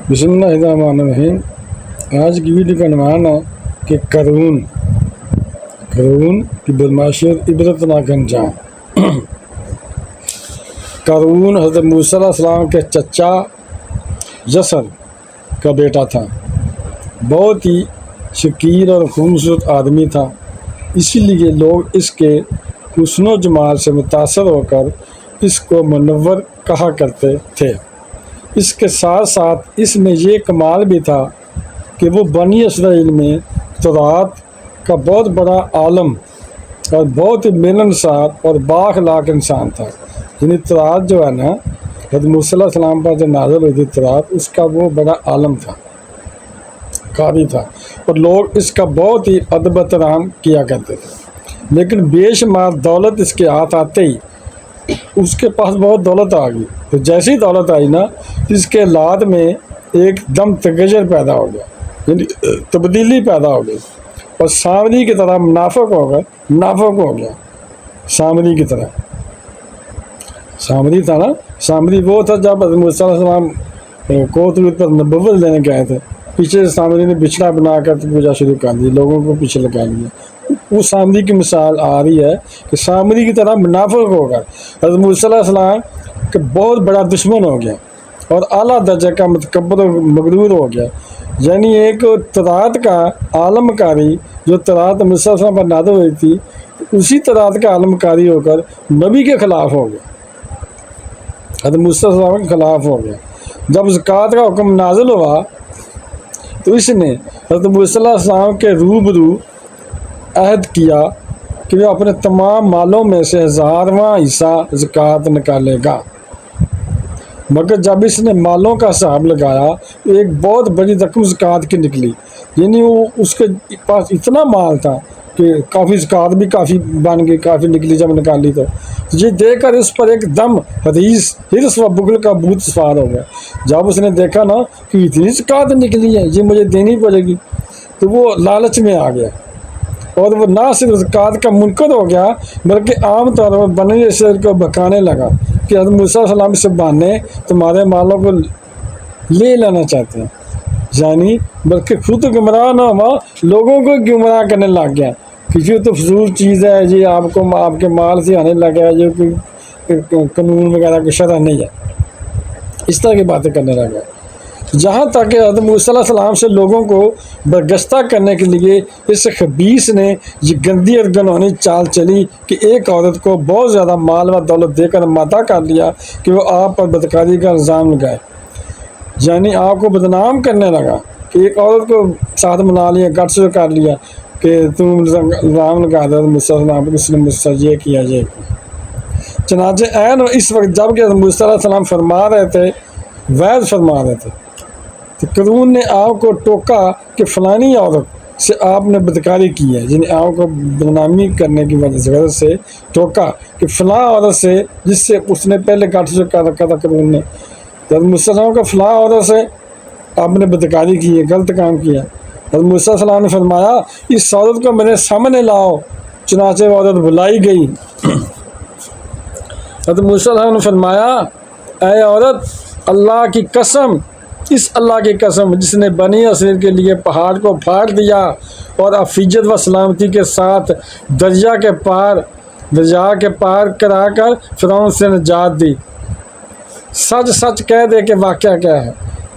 بسم اللہ الرحمن الرحیم۔ آج کی ویڈیو کا عنوان ہے کہ قارون کی بدماشیت عبرتناک انجام۔ قارون حضرت موسیٰ علیہ السلام کے چچا یسر کا بیٹا تھا، بہت ہی شکیل اور خوبصورت آدمی تھا، اسی لیے لوگ اس کے حسن و جمال سے متاثر ہو کر اس کو منور کہا کرتے تھے۔ اس کے ساتھ ساتھ اس میں یہ کمال بھی تھا کہ وہ بنی اسرائیل میں تورات کا بہت بڑا عالم اور بہت ہی ملنسار اور بااخلاق انسان تھا۔ یعنی تورات جو ہے نا، حضرت موسیٰ علیہ السلام پر جو نازل ہوئی تھی تورات، اس کا وہ بڑا عالم تھا، قاری تھا، اور لوگ اس کا بہت ہی ادب احترام کیا کرتے تھے۔ لیکن بے شمار دولت اس کے ہاتھ آتے ہی اس کے پاس بہت دولت آ گئی، تو جیسی دولت آئی نا، اس کے لاد میں ایک دم تغیر پیدا ہو گیا، یعنی تبدیلی پیدا ہو گئی، اور سامری کی طرح منافق ہو گیا۔ سامری کی طرح سامری تھا نا، سامری وہ تھا جب موسیٰ علیہ السلام کو پر نبوت لینے کے آئے تھے، پیچھے سامری نے بچھڑا بنا کر پوجا شروع کر دی، لوگوں کو پیچھے لگا لیا۔ وہ سامری کی مثال آ رہی ہے کہ سامری کی طرح منافق ہو کر حضرت موسیٰ علیہ السلام کا بہت بڑا دشمن ہو گیا اور اعلیٰ درجے کا متکبر و مغرور ہو گیا۔ یعنی ایک تورات کا عالم کاری جو تورات موسیٰ علیہ السلام پر نازل ہوئی تھی، اسی تورات کا عالم کاری ہو کر نبی کے خلاف ہو گیا، حضرت موسیٰ علیہ السلام کے خلاف ہو گیا۔ جب زکوٰۃ کا حکم نازل ہوا تو اس نے حضرت موسیٰ علیہ السلام کے روبرو عہد کیا کہ وہ اپنے تمام مالوں میں سے 1000واں حصہ زکوٰۃ نکالے گا، مگر جب اس نے مالوں کا حساب لگایا تو ایک بہت بڑی رقم زکوٰۃ کی نکلی۔ یعنی وہ اس کے پاس اتنا مال تھا کہ کافی زکوٰۃ بھی کافی بن گئی، کافی نکلی جب نکالی تو یہ دیکھ کر اس پر ایک دم حرص و بخل کا بھوت سوار ہو گیا۔ جب اس نے دیکھا نا کہ اتنی زکوٰۃ نکلی ہے، یہ مجھے دینی پڑے گی، تو وہ لالچ میں آ گیا، اور وہ نہ صرف زکوٰۃ کا منکر ہو گیا بلکہ عام طور پر بنی اسرائیل کو بہکانے لگا کہ حضرت موسیٰ علیہ السلام سے بہانے تمہارے مالوں کو لے لینا چاہتے ہیں، یعنی بلکہ خود گمراہ نہ ہوا، لوگوں کو گمراہ کرنے لگ گیا کہ یہ تو فضول چیز ہے، یہ آپ کو آپ کے مال سے آنے لگا ہے، یہ کوئی قانون وغیرہ کی شرح نہیں ہے، اس طرح کی باتیں کرنے لگا۔ جہاں تک کہ حضرت موسیٰ علیہ السلام سے لوگوں کو برگشتہ کرنے کے لیے اس خبیث نے یہ گندی اور گنہونی چال چلی کہ ایک عورت کو بہت زیادہ مال و دولت دے کر مادہ کر لیا کہ وہ آپ پر بدکاری کا الزام لگائے، یعنی آپ کو بدنام کرنے لگا کہ ایک عورت کو ساتھ منا لیا، گٹ سے کر لیا کہ تم الزام لگا دے موسیٰ علیہ السلام، اس نے مجھ سے یہ کیا یہ کیا۔ چنانچہ عین اس وقت جب کہ موسیٰ علیہ السلام فرما رہے تھے، وعظ فرما رہے تھے، تو قارون نے آپ کو ٹوکا کہ فلانی عورت سے آپ نے بدکاری کی ہے، یعنی آپ کو بدنامی کرنے کی وجہ سے ٹوکا کہ فلاں عورت سے، جس سے اس نے پہلے گھٹ سے کر رکھا تھا قارون نے، حضرت موسیٰ علیہ السلام کا فلاں عورت سے آپ نے بدکاری کی ہے، غلط کام کیا۔ حضرت موسیٰ علیہ السلام نے فرمایا اس عورت کو میرے سامنے لاؤ، چنانچہ وہ عورت بلائی گئی۔ حضرت موسیٰ علیہ السلام نے فرمایا اے عورت، اللہ کی قسم، اس اللہ کی قسم جس نے بنی اسرائیل کے لیے پہاڑ کو پھاڑ دیا اور عافیت و سلامتی کے ساتھ دریا کے پار کرا کر فرعون سے نجات دی، سچ سچ کہہ دے کہ واقعہ کیا ہے۔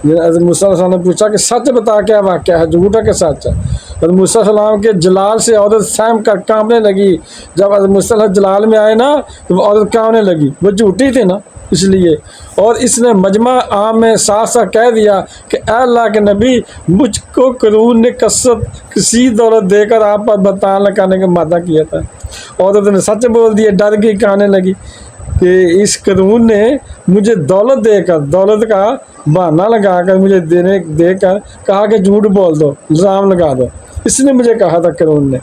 حضرت موسیٰ علیہ السلام نے پوچھا کہ سچ بتا کیا واقعہ ہے، جھوٹ ہے کہ سچ ہے۔ حضرت موسیٰ علیہ السلام کے جلال سے عورت سہم کر کانپنے لگی۔ جب حضرت موسیٰ علیہ جلال میں آئے نا تو وہ عورت کانپنے لگی، وہ جھوٹی تھی نا اس لیے، اور اس نے مجمع عام میں صاف صاف کہہ دیا کہ اے اللہ کے نبی، مجھ کو قارون نے کسی دولت دے کر آپ پر بہتان لگانے کا مادہ کیا تھا۔ عورت نے سچ بول دیا، ڈر گئی، کہنے لگی کہ اس قارون نے مجھے دولت دے کر، دولت کا بہانہ لگا کر مجھے دے کر کہا کہ جھوٹ بول دو، الزام لگا دو، اس نے مجھے کہا تھا قارون نے۔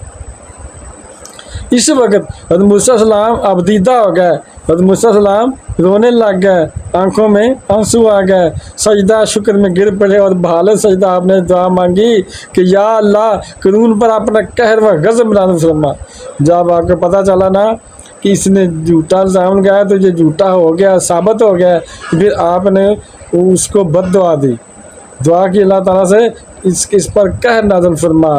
اس وقت حضرت موسیٰ علیہ السلام ابدیدہ ہو گئے، حضرت موسیٰ علیہ السلام رونے لگ گئے، آنکھوں میں آنسو آ گئے، سجدہ شکر میں گر پڑے، اور بحال سجدہ آپ نے دعا مانگی کہ یا اللہ قارون پر اپنا قہر و غضب نازل فرما۔ جب آپ کو پتہ چلا نا کہ اس نے جھوٹا الزام لگایا تو یہ جھوٹا ہو گیا، ثابت ہو گیا، پھر آپ نے اس کو بد دعا دی دعا کی اللہ تعالیٰ سے اس پر قہر نازل فرما۔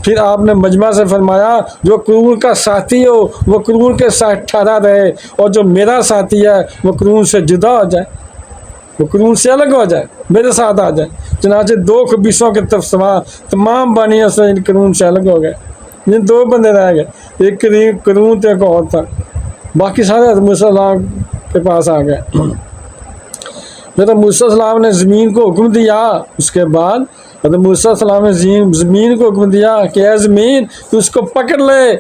پھر آپ نے مجمع سے فرمایا جو قرون کا ساتھی ہو وہ قرون کے ساتھ ٹھہرا رہے، اور جو میرا ساتھی ہے وہ قرون سے جدا ہو جائے، وہ قرون سے الگ ہو جائے، میرے ساتھ آ جائے۔ چنانچہ 2 خبیثوں کے تمام بانی اسرائیل قرون سے الگ ہو گئے۔ یہ 2 بندے رہ گئے، ایک قرون تھے، ایک اور تھا، باقی سارے حضرت موسیٰ علیہ السلام کے پاس آ گئے۔ حضرت موسیٰ علیہ السلام نے زمین کو حکم دیا، اس کے بعد حضرت موسیٰ علیہ السلام نے زمین کو حکم دیا کہ اے زمین تو اس کو پکڑ لے،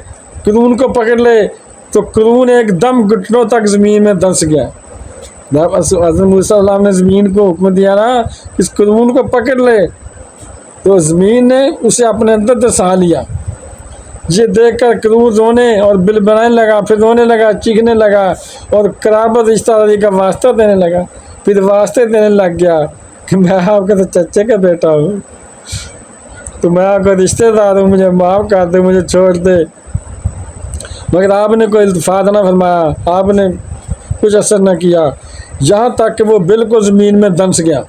قرون کو پکڑ لے، تو قرون ایک دم گھٹنوں تک زمین میں دھنس گیا۔ جب حضرت موسیٰ علیہ السلام نے زمین کو حکم دیا نا اس قرون کو پکڑ لے، تو زمین نے اسے اپنے اندر دسا لیا۔ یہ دیکھ کر قرون رونے اور بلبلانے لگا، پھر رونے لگا، چیخنے لگا اور قرابت رشتہ داری کا واسطہ دینے لگا۔ پھر واسطے دینے لگ گیا کہ میں آپ کا تو چچے کا بیٹا ہوں، تو میں آپ کا رشتے دار ہوں، مجھے معاف کر دے، مجھے چھوڑ دے۔ مگر آپ نے کوئی التفات نہ فرمایا، آپ نے کچھ اثر نہ کیا، یہاں تک کہ وہ بالکل زمین میں دھنس گیا۔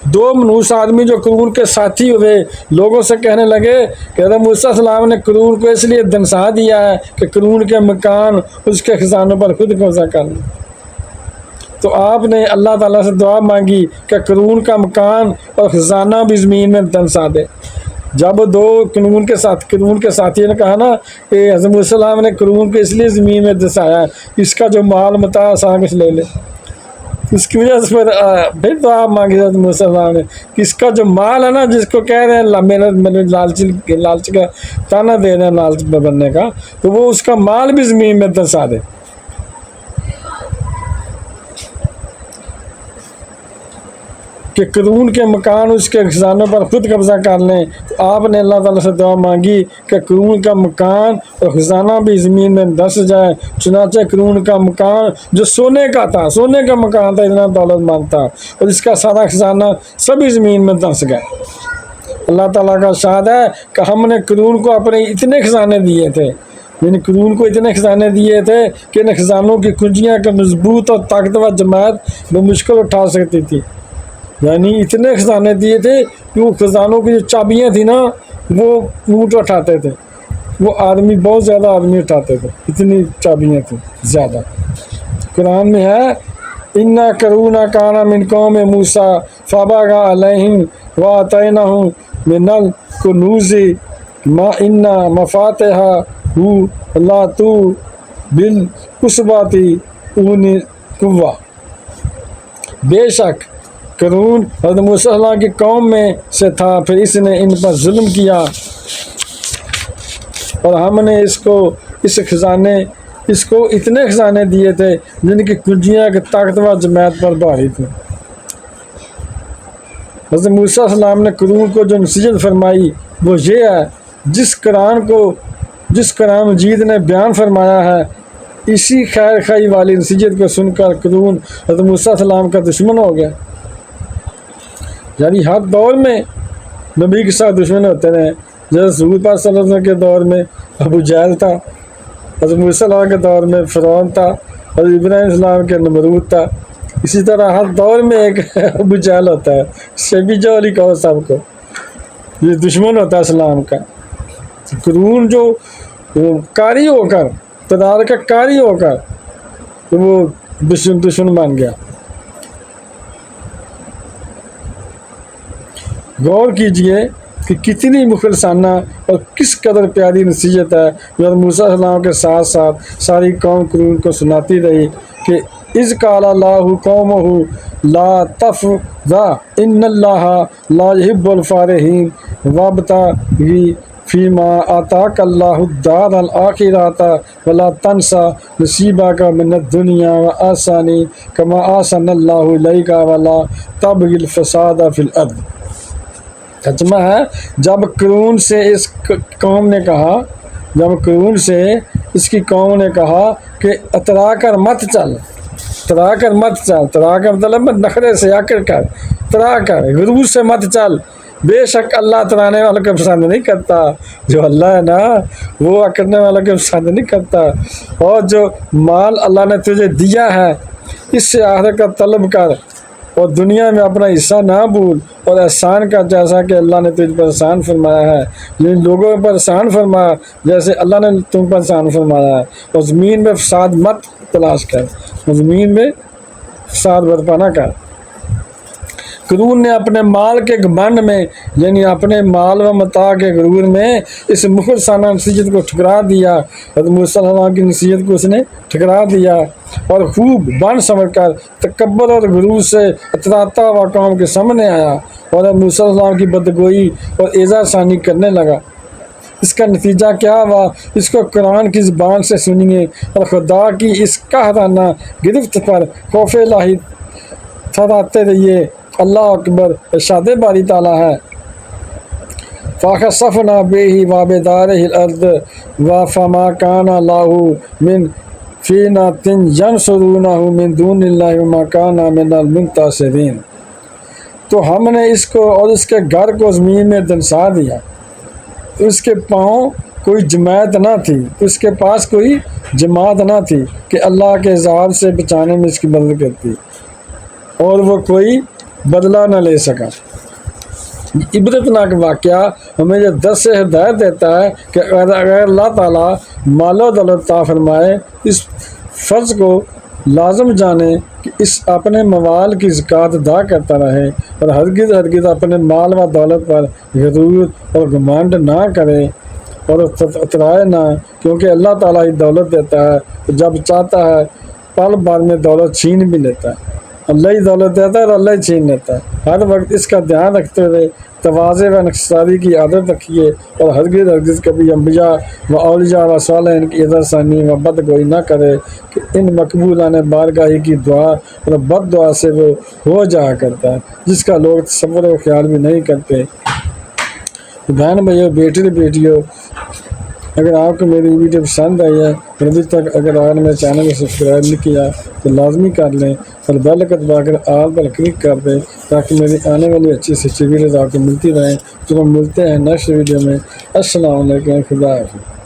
2 منحوس آدمی جو قرون کے ساتھی ہوئے لوگوں سے کہنے لگے کہ حضرت موسیٰ علیہ السلام نے قرون کو اس لیے دھنسا دیا ہے کہ قرون کے مکان اس کے خزانوں پر خود قبضہ کر لیں۔ تو آپ نے اللہ تعالیٰ سے دعا مانگی کہ قرون کا مکان اور خزانہ بھی زمین میں دھنسا دے۔ جب 2 قرون کے ساتھیوں نے کہا نا کہ حضرت موسیٰ علیہ السلام نے قرون کو اس لیے زمین میں دھنسایا اس کا جو مال متاع سارا کچھ لے لے، اس کی وجہ سے پھر دعا مانگی حضرت موسیٰ علیہ السلام نے کہ اس کا جو مال ہے نا، جس کو کہہ رہے ہیں میرے لالچ کا تانا دے رہے ہیں، لالچ بننے کا، تو وہ اس کا مال بھی زمین میں دھنسا دے۔ کہ قرون کے مکان اس کے خزانوں پر خود قبضہ کر لیں۔ تو آپ نے اللہ تعالیٰ سے دعا مانگی کہ قرون کا مکان اور خزانہ بھی زمین میں دھنس جائے۔ چنانچہ قرون کا مکان جو سونے کا تھا، سونے کا مکان تھا، اتنا دولت مند تھا، اور اس کا سارا خزانہ سبھی زمین میں دھنس گئے۔ اللہ تعالیٰ کا ارشاد ہے کہ ہم نے قرون کو اپنے اتنے خزانے دیے تھے، یعنی قرون کو اتنے خزانے دیے تھے کہ ان خزانوں کی کنجیاں کا مضبوط اور طاقتور جماعت بمشکل اٹھا سکتی تھی۔ یعنی اتنے خزانے دیے تھے کہ وہ خزانوں کی جو چابیاں تھیں نا وہ اونٹ اٹھاتے تھے، وہ آدمی بہت زیادہ آدمی اٹھاتے تھے، اتنی چابیاں تھیں زیادہ۔ قرآن میں ہے اِنَّا قَرُونَ كَانَ مِن قَوْمِ مُوسَىٰ فَبَغَىٰ عَلَيْهِمْ وَآتَيْنَاهُ مِنَ الْكُنُوزِ مَا إِنَّ مَفَاتِحَهُ لَتَنُوءُ بِالْعُصْبَةِ أُولِي الْقُوَّةِ۔ بے شک قرون حضرت موسیٰ علیہ السلام کی قوم میں سے تھا، پھر اس نے ان پر ظلم کیا، اور ہم نے اس کو اتنے خزانے دیے تھے جن کی کنجیاں کی طاقتور جماعت پر بھاری تھیں۔ حضرت موسیٰ علیہ السلام نے قرون کو جو نصیحت فرمائی وہ یہ ہے، جس قرآن مجید نے بیان فرمایا ہے، اسی خیر خواہی والی نصیحت کو سن کر قرون حضرت موسیٰ علیہ السلام کا دشمن ہو گیا۔ یعنی ہر دور میں نبی کے ساتھ دشمن ہوتے رہے۔ جیسے رسول پاک صلی اللہ علیہ وسلم کے دور میں ابو جہل تھا، حضرت موسیٰ علیہ السلام کے دور میں فرعون تھا، حضرت ابراہیم علیہ السلام کے نمرود تھا۔ اسی طرح ہر دور میں ایک ابو جہل ہوتا ہے، شبی جولی کہو سب کو، یہ دشمن ہوتا ہے اسلام کا۔ قرون جو قاری ہو کر، تدار کا قاری ہو کر وہ دشمن بن گیا۔ غور کیجئے کہ کتنی مخلصانہ اور کس قدر پیاری نصیحت ہے جو موسیٰ علیہ السلام کے ساتھ ساتھ ساری قوم قرون کو سناتی رہی کہ اذ قال اللہ قومہ لا تفرح ان اللہ لا يحب الفرحین وابتغ فیما آتاک اللہ الدار الآخرۃ ولا تنس نصیبک من الدنیا واحسن کما احسن اللہ الیک ولا تبغ الفساد فی الارض۔ ترجمہ ہے، جب قرون سے اس قوم نے کہا، جب قرون سے اس کی قوم نے کہا کہ اترا کر مت چل، اترا کر مت چل، اترا کر مطلب نخرے سے اکڑ کر، اترا کر غرور سے مت چل، بے شک اللہ اترانے والوں کو پسند نہیں کرتا، جو اللہ ہے نا وہ اکڑنے والوں کو پسند نہیں کرتا، اور جو مال اللہ نے تجھے دیا ہے اس سے آخرت کا طلب کر، اور دنیا میں اپنا حصہ نہ بھول، اور احسان کا جیسا کہ اللہ نے تجھ پر احسان فرمایا ہے، جن لوگوں پر احسان فرمایا جیسے اللہ نے تم پر احسان فرمایا ہے، اور زمین میں فساد مت تلاش کر، اور زمین میں فساد برپا نہ کر۔ قارون نے اپنے مال کے گھمنڈ میں، یعنی اپنے مال و متاع کے غرور میں، اس مخلصانہ نصیحت کو ٹھکرا دیا۔ حضرت موسیٰ علیہ السلام کی نصیحت کو اس نے ٹھکرا دیا، اور خوب بن سمجھ کر تکبر اور غرور سے اتراتا ہوا قوم کے سامنے آیا، اور حضرت موسیٰ علیہ السلام کی بدگوئی اور ایذا ثانی کرنے لگا۔ اس کا نتیجہ کیا ہوا، اس کو قرآن کی زبان سے سنیے، اور خدا کی اس قاہرانہ گرفت پر خوف الہی ٹھہراتے رہیے۔ اللہ اکبر، ارشاد باری تعالیٰ ہے، فَخَسَفْنَا بِهِ وَبِدَارِهِ الْأَرْضَ فَمَا كَانَ لَهُ مِنْ فِئَةٍ يَنْصُرُونَهُ مِنْ دُونِ اللَّهِ وَمَا كَانَ مِنَ الْمُنتَصِرِينَ۔ تو ہم نے اس کو اور اس کے گھر کو زمین میں دنسا دیا، اس کے پاؤں کوئی جماعت نہ تھی، اس کے پاس کوئی جماعت نہ تھی کہ اللہ کے عذاب سے بچانے میں اس کی مدد کرتی، اور وہ کوئی بدلہ نہ لے سکا۔ عبرتناک واقعہ ہمیں یہ درس سے ہدایت دیتا ہے کہ اگر اللہ تعالیٰ مال و دولت عطا فرمائے، اس فرض کو لازم جانے کہ اس اپنے موال کی زکوٰۃ ادا کرتا رہے، اور ہرگز اپنے مال و دولت پر غرور اور گھمنڈ نہ کرے اور اترائے نہ، کیونکہ اللہ تعالیٰ ہی دولت دیتا ہے، جب چاہتا ہے پل بھر میں دولت چھین بھی لیتا ہے۔ اللہ ہی دولت دیتا ہے اور اللہ ہی چھین لیتا ہے۔ ہر وقت اس کا دھیان رکھتے ہوئے تواضع و انکساری کی عادت رکھیے، اور ہرگز کبھی انبیاء و اولیاء و صالحین کی عزت ثانی و بدگوئی نہ کرے کہ ان مقبولان بارگاہی کی دعا اور بد دعا سے وہ ہو جایا کرتا ہے، جس کا لوگ تصور و خیال بھی نہیں کرتے۔ بہن بھائیو، بیٹیوں، اگر آپ کو میری ویڈیو پسند آئی ہے اور ابھی تک اگر آپ نے میرے چینل کو سبسکرائب نہیں کیا تو لازمی کر لیں، اور بیل کو دبا کر آل پر کلک کر دیں تاکہ میری آنے والی اچھی سے اچھی ویڈیوز آپ کو ملتی رہیں۔ تو ہم ملتے ہیں نیکسٹ ویڈیو میں۔ السلام علیکم، خدا حافظ۔